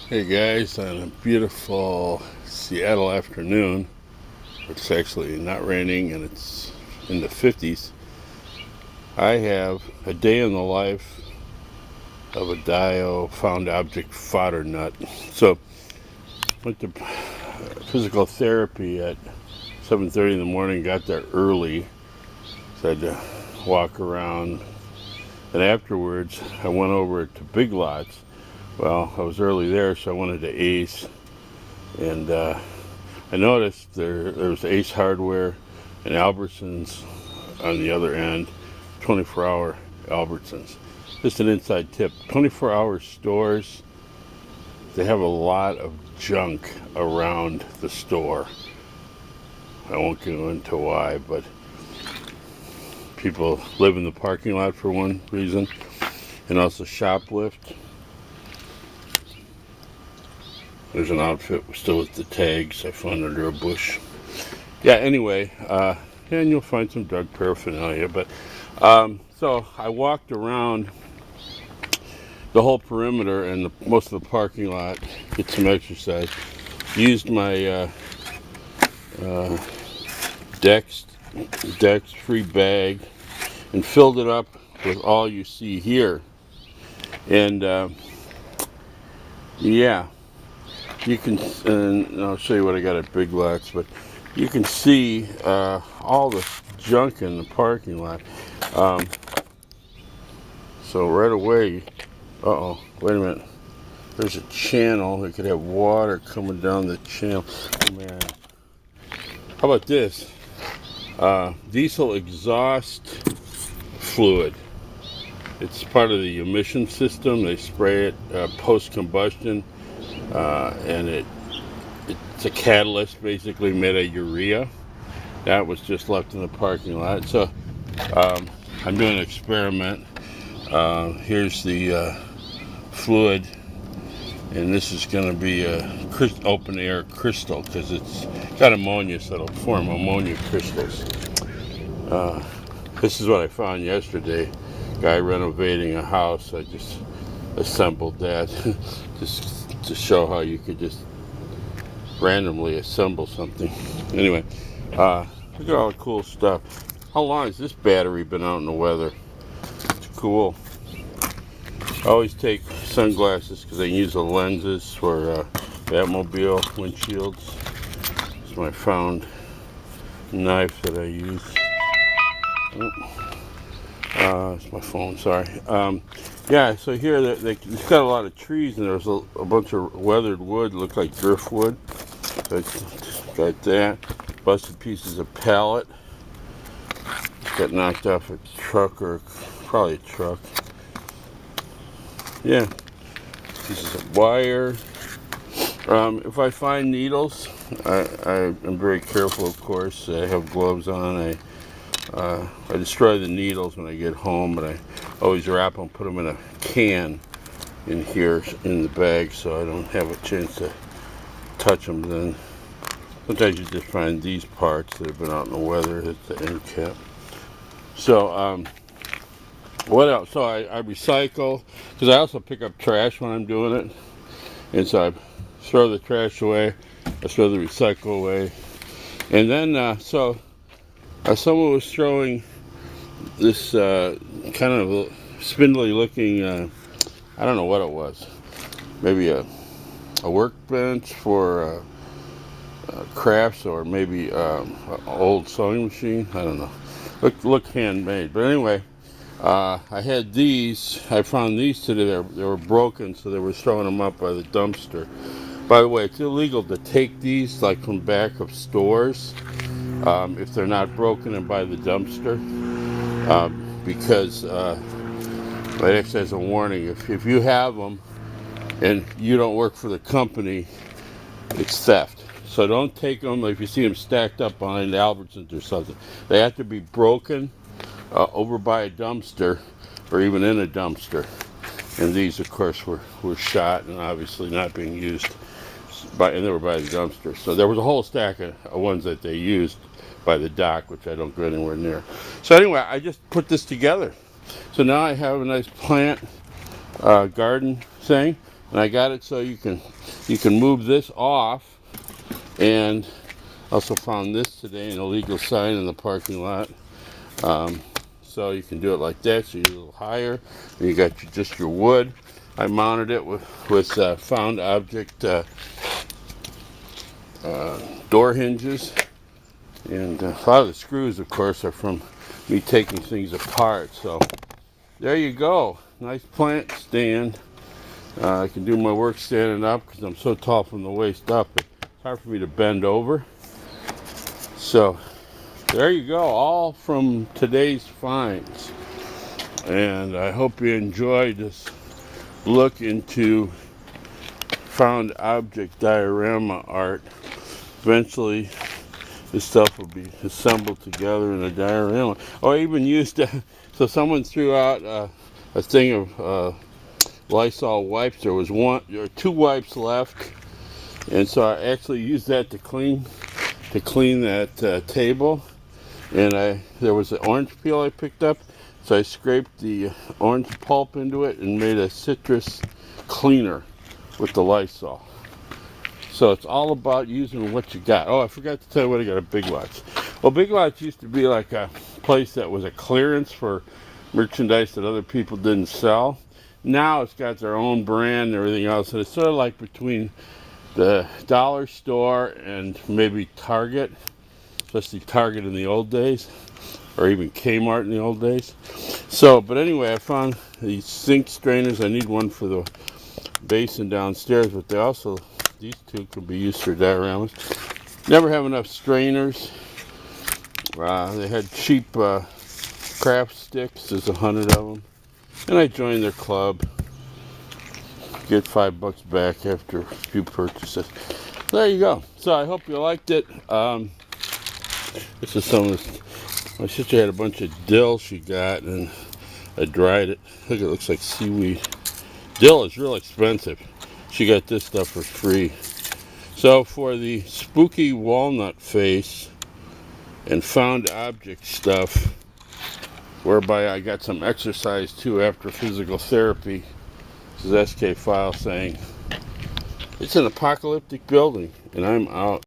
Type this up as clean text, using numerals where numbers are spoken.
Hey guys, on a beautiful Seattle afternoon, it's actually not raining and it's in the 50s, I have a day in the life of a Dio found object fodder nut. So, went to physical therapy at 7:30 in the morning, got there early, so I had to walk around. And afterwards, I went over to Big Lots. Well, I was early there, so I went to Ace, and I noticed there was Ace Hardware and Albertsons on the other end, 24-hour Albertsons. Just an inside tip, 24-hour stores, they have a lot of junk around the store. I won't go into why, but people live in the parking lot for one reason, and also shoplift. There's an outfit still with the tags I found under a bush. Yeah, anyway, and you'll find some drug paraphernalia. But so I walked around the whole perimeter and most of the parking lot, get some exercise. Used my Dex free bag and filled it up with all you see here. And yeah, you can, and I'll show you what I got at Big Lots, but you can see all the junk in the parking lot. So right away, wait a minute. There's a channel. We could have water coming down the channel. Oh, man. How about this? Diesel exhaust fluid. It's part of the emission system. They spray it post-combustion, and it's a catalyst basically made of urea. That was just left in the parking lot. So I'm doing an experiment. Here's the fluid, and this is going to be a open air crystal because it's got ammonia, so it'll form ammonia crystals. This is what I found yesterday. Guy renovating a house. I just assembled that just to show how you could just randomly assemble something. Anyway, look at all the cool stuff. How long has this battery been out in the weather? It's cool. I always take sunglasses because I use the lenses for Batmobile windshields. It's my found knife that I use. It's my phone, sorry. Yeah, so here it's got a lot of trees, and there's a bunch of weathered wood, look like driftwood. So it's got that. Busted pieces of pallet. Got knocked off a truck, or probably a truck. Yeah, pieces of wire. If I find needles, I am very careful, of course. I have gloves on. I destroy the needles when I get home, but I always wrap them, put them in a can in here in the bag so I don't have a chance to touch them. Then sometimes you just find these parts that have been out in the weather. It's the end cap. So what else? So I recycle, because I also pick up trash when I'm doing it, and so I throw the trash away, I throw the recycle away, and then someone was throwing this kind of spindly looking, I don't know what it was, maybe a workbench for crafts, or maybe an old sewing machine, I don't know. Look handmade, but anyway, I had these. I found these today. They were broken, so they were throwing them up by the dumpster. By the way, it's illegal to take these like from back of stores if they're not broken and by the dumpster, because it actually has a warning. If you have them and you don't work for the company, it's theft. So don't take them if you see them stacked up behind Albertsons or something. They have to be broken over by a dumpster, or even in a dumpster. And these, of course, were shot and obviously not being used, and they were by the dumpster. So there was a whole stack of ones that they used by the dock, which I don't go anywhere near. So anyway, I just put this together. So now I have a nice plant garden thing, and I got it so you can you can move this off. And also found this today, an illegal sign in the parking lot. So you can do it like that, so you're a little higher. And you got just your wood. I mounted it with found object door hinges. And a lot of the screws, of course, are from me taking things apart. So there you go. Nice plant stand. I can do my work standing up because I'm so tall from the waist up. It's hard for me to bend over. So there you go, all from today's finds. And I hope you enjoyed this look into found object diorama art. Eventually this stuff will be assembled together in a diorama. Oh, I even used so someone threw out a thing of Lysol wipes. There was two wipes left, and so I actually used that to clean that table. And there was an orange peel I picked up, so I scraped the orange pulp into it and made a citrus cleaner with the Lysol. So it's all about using what you got. Oh, I forgot to tell you what I got at Big Lots. Well, Big Lots used to be like a place that was a clearance for merchandise that other people didn't sell. Now it's got their own brand and everything else, and it's sort of like between the dollar store and maybe Target, especially Target in the old days, or even Kmart in the old days. So, but anyway, I found these sink strainers. I need one for the basin downstairs, but these two could be used for dioramas. Never have enough strainers. They had cheap craft sticks. There's 100 of them. And I joined their club. Get $5 back after a few purchases. There you go. So I hope you liked it. This is some of this. My sister had a bunch of dill she got, and I dried it. Look, it looks like seaweed. Dill is real expensive. She got this stuff for free. So for the spooky walnut face and found object stuff, whereby I got some exercise too after physical therapy, this is skphile saying, it's an apocalyptic building, and I'm out.